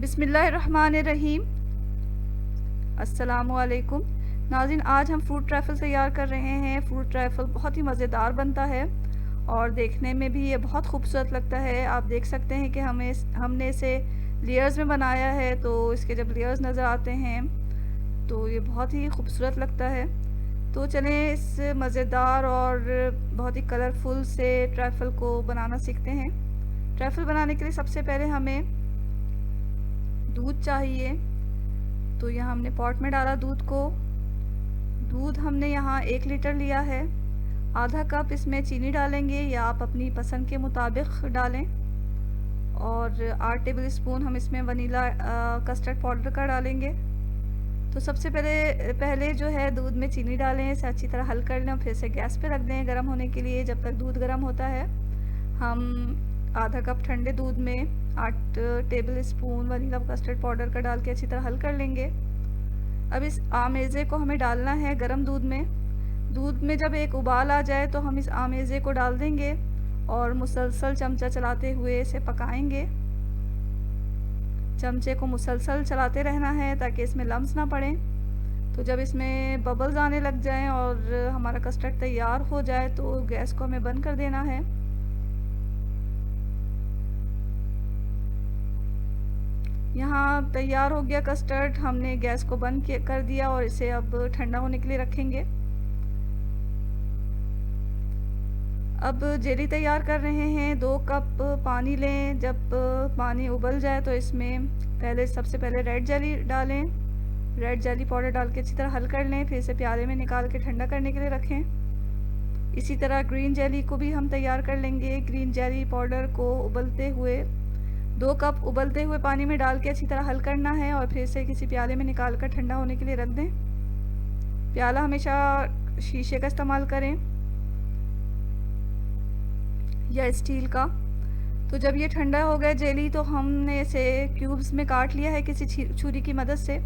बिस्मिल्लाहिर्रहमानिर्रहीम। अस्सलामुअलैकुम नाज़रीन, आज हम फ्रूट ट्रैफल तैयार कर रहे हैं। फ्रूट ट्रैफल बहुत ही मज़ेदार बनता है और देखने में भी ये बहुत खूबसूरत लगता है। आप देख सकते हैं कि हमने इसे लेयर्स में बनाया है, तो इसके जब लेयर्स नज़र आते हैं तो ये बहुत ही खूबसूरत लगता है। तो चलें इस मज़ेदार और बहुत ही कलरफुल से ट्रैफल को बनाना सीखते हैं। ट्रैफल बनाने के लिए सबसे पहले हमें दूध चाहिए। तो यहाँ हमने पॉट में डाला दूध हमने यहाँ 1 लीटर लिया है। आधा कप इसमें चीनी डालेंगे या आप अपनी पसंद के मुताबिक डालें, और 8 टेबल स्पून हम इसमें वनीला कस्टर्ड पाउडर का डालेंगे। तो सबसे पहले जो है दूध में चीनी डालें, इसे अच्छी तरह हल कर लें और फिर से गैस पे रख दें गर्म होने के लिए। जब तक दूध गर्म होता है हम आधा कप ठंडे दूध में 8 table spoon vanilla custard powder का डाल के अच्छी तरह हल कर लेंगे। अब इस आमेज़े को हमें डालना है गर्म दूध में जब एक उबाल आ जाए तो हम इस आमेज़े को डाल देंगे और मुसलसल चमचा चलाते हुए इसे पकाएंगे। चमचे को मुसलसल चलाते रहना है ताकि इसमें लम्स ना पड़े। तो जब इसमें बबल्स आने लग जाएं और हमारा कस्टर्ड तैयार हो जाए तो गैस को हमें बंद कर देना है। यहाँ तैयार हो गया कस्टर्ड, हमने गैस को बंद कर दिया और इसे अब ठंडा होने के लिए रखेंगे। अब जेली तैयार कर रहे हैं। 2 कप पानी लें। जब पानी उबल जाए तो इसमें सबसे पहले रेड जेली डालें। रेड जेली पाउडर डाल के अच्छी तरह हल कर लें, फिर इसे प्याले में निकाल के ठंडा करने के लिए रखें। इसी तरह ग्रीन जेली को भी हम तैयार कर लेंगे। ग्रीन जेली पाउडर को 2 कप उबलते हुए पानी में डाल के अच्छी तरह हल करना है और फिर से किसी प्याले में निकाल कर ठंडा होने के लिए रख दें। प्याला हमेशा शीशे का इस्तेमाल करें या स्टील का। तो जब ये ठंडा हो गया जेली तो हमने इसे क्यूब्स में काट लिया है किसी छुरी की मदद से।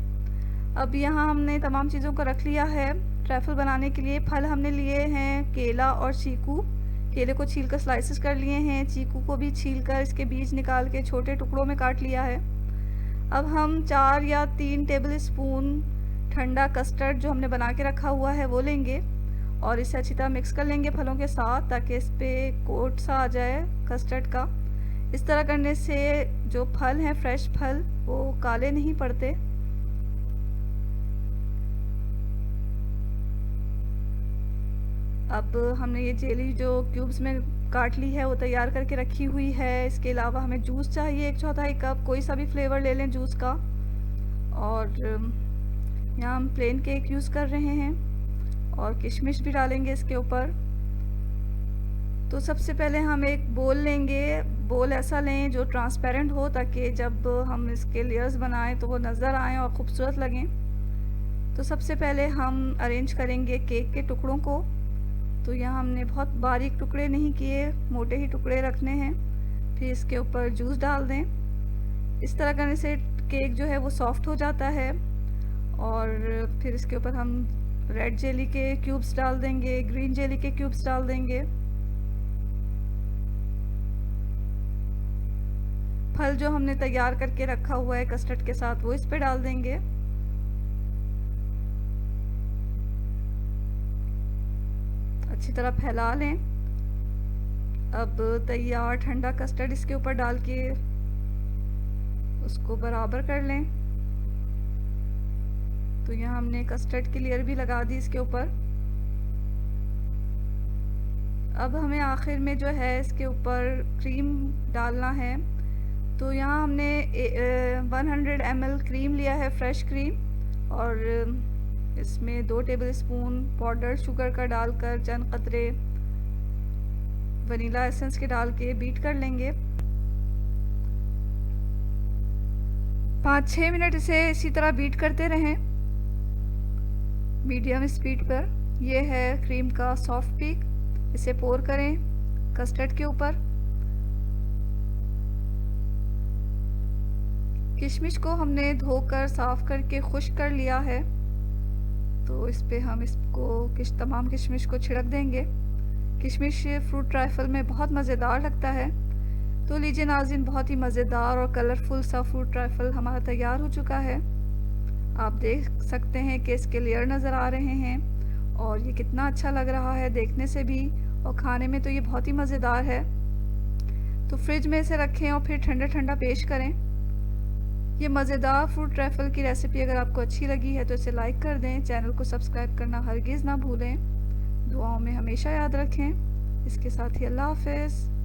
अब यहाँ हमने तमाम चीज़ों को रख लिया है ट्रैफल बनाने के लिए। फल हमने लिए हैं केला और चीकू। केले को छीलकर स्लाइसेस कर लिए हैं, चीकू को भी छीलकर इसके बीज निकाल के छोटे टुकड़ों में काट लिया है। अब हम 4 या 3 टेबल स्पून ठंडा कस्टर्ड जो हमने बना के रखा हुआ है वो लेंगे और इसे अच्छी तरह मिक्स कर लेंगे फलों के साथ ताकि इस पर कोट सा आ जाए कस्टर्ड का। इस तरह करने से जो फल हैं फ्रेश फल वो काले नहीं पड़ते। अब हमने ये जेली जो क्यूब्स में काट ली है वो तैयार करके रखी हुई है। इसके अलावा हमें जूस चाहिए 1/4 कप, कोई सा भी फ्लेवर ले लें जूस का। और यहाँ हम प्लेन केक यूज़ कर रहे हैं और किशमिश भी डालेंगे इसके ऊपर। तो सबसे पहले हम एक बोल लेंगे। बोल ऐसा लें जो ट्रांसपेरेंट हो ताकि जब हम इसके लेयर्स बनाएं तो वो नज़र आएँ और ख़ूबसूरत लगें। तो सबसे पहले हम अरेंज करेंगे केक के टुकड़ों को। तो यहाँ हमने बहुत बारीक टुकड़े नहीं किए, मोटे ही टुकड़े रखने हैं। फिर इसके ऊपर जूस डाल दें। इस तरह करने से केक जो है वो सॉफ्ट हो जाता है। और फिर इसके ऊपर हम रेड जेली के क्यूब्स डाल देंगे, ग्रीन जेली के क्यूब्स डाल देंगे। फल जो हमने तैयार करके रखा हुआ है कस्टर्ड के साथ वो इस पे डाल देंगे। अच्छी तरह फैला लें। अब तैयार ठंडा कस्टर्ड इसके ऊपर डाल के उसको बराबर कर लें। तो यहाँ हमने कस्टर्ड की लेयर भी लगा दी इसके ऊपर। अब हमें आखिर में जो है इसके ऊपर क्रीम डालना है। तो यहाँ हमने 100 ml क्रीम लिया है, फ्रेश क्रीम, और इसमें 2 टेबल स्पून पाउडर शुगर का डालकर चंद कतरे वनीला एसेंस के डाल के बीट कर लेंगे। 5-6 मिनट इसे इसी तरह बीट करते रहें मीडियम स्पीड पर। यह है क्रीम का सॉफ्ट पीक। इसे पोर करें कस्टर्ड के ऊपर। किशमिश को हमने धोकर साफ़ करके खुश्क कर लिया है। तो इस पे हम इसको तमाम किशमिश को छिड़क देंगे। किशमिश फ्रूट ट्राइफल में बहुत मज़ेदार लगता है। तो लीजिए नाज़रीन, बहुत ही मज़ेदार और कलरफुल सा फ्रूट ट्रैफल हमारा तैयार हो चुका है। आप देख सकते हैं कि इसके लेयर नज़र आ रहे हैं और ये कितना अच्छा लग रहा है देखने से भी, और खाने में तो ये बहुत ही मज़ेदार है। तो फ्रिज में इसे रखें और फिर ठंडा ठंडा पेश करें। ये मज़ेदार फ्रूट ट्रैफल की रेसिपी अगर आपको अच्छी लगी है तो इसे लाइक कर दें, चैनल को सब्सक्राइब करना हरगिज़ ना भूलें। दुआओं में हमेशा याद रखें। इसके साथ ही अल्लाह हाफ़िज़।